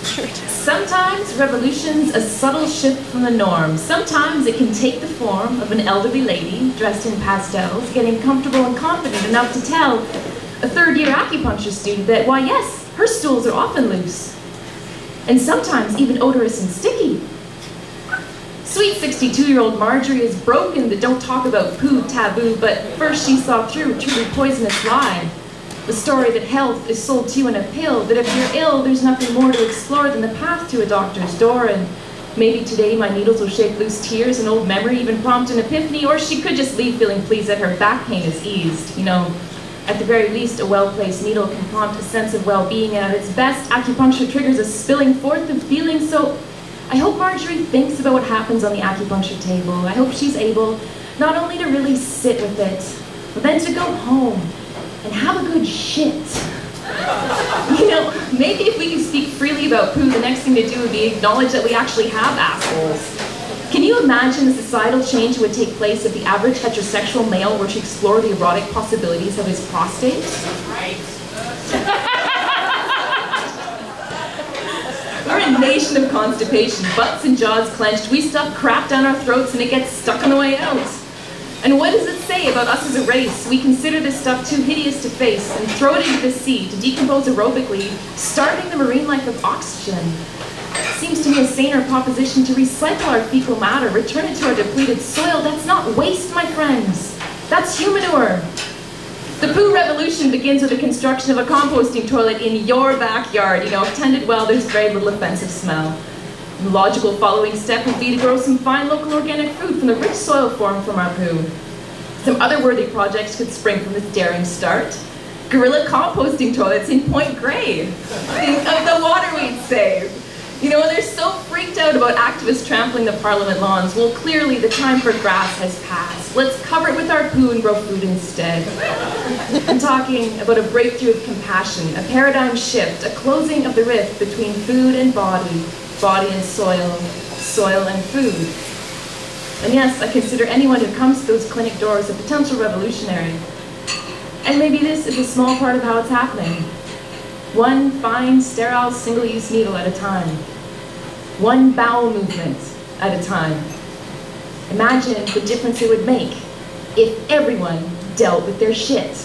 Sometimes revolution's a subtle shift from the norm. Sometimes it can take the form of an elderly lady dressed in pastels, getting comfortable and confident enough to tell a third-year acupuncture student that, why yes, her stools are often loose. And sometimes even odorous and sticky. Sweet 62-year-old Marjorie is broken the don't talk about poo taboo, but first she saw through a truly poisonous lie. The story that health is sold to you in a pill, that if you're ill, there's nothing more to explore than the path to a doctor's door, and maybe today my needles will shake loose tears, an old memory, even prompt an epiphany, or she could just leave feeling pleased that her back pain is eased. You know, at the very least, a well-placed needle can prompt a sense of well-being, and at its best, acupuncture triggers a spilling forth of feelings, so I hope Marjorie thinks about what happens on the acupuncture table. I hope she's able not only to really sit with it, but then to go home and have a good shit. You know, maybe if we could speak freely about poo, the next thing to do would be acknowledge that we actually have assholes. Can you imagine the societal change that would take place if the average heterosexual male were to explore the erotic possibilities of his prostate? Right. We're a nation of constipation, butts and jaws clenched. We stuff crap down our throats and it gets stuck on the way out. And what does it say about us as a race? We consider this stuff too hideous to face and throw it into the sea to decompose aerobically, starving the marine life of oxygen. It seems to me a saner proposition to recycle our fecal matter, return it to our depleted soil. That's not waste, my friends. That's humanure. The poo revolution begins with the construction of a composting toilet in your backyard. You know, if tended well, there's very little offensive smell. The logical following step would be to grow some fine local organic food from the rich soil formed from our poo. Some other worthy projects could spring from this daring start. Guerrilla composting toilets in Point Grey. Think of the water we'd save. You know, and they're so freaked out about activists trampling the Parliament lawns. Well, clearly the time for grass has passed. Let's cover it with our poo and grow food instead. I'm talking about a breakthrough of compassion, a paradigm shift, a closing of the rift between food and body, body and soil, soil and food. And yes, I consider anyone who comes to those clinic doors a potential revolutionary. And maybe this is a small part of how it's happening. One fine, sterile, single-use needle at a time. One bowel movement at a time. Imagine the difference it would make if everyone dealt with their shit.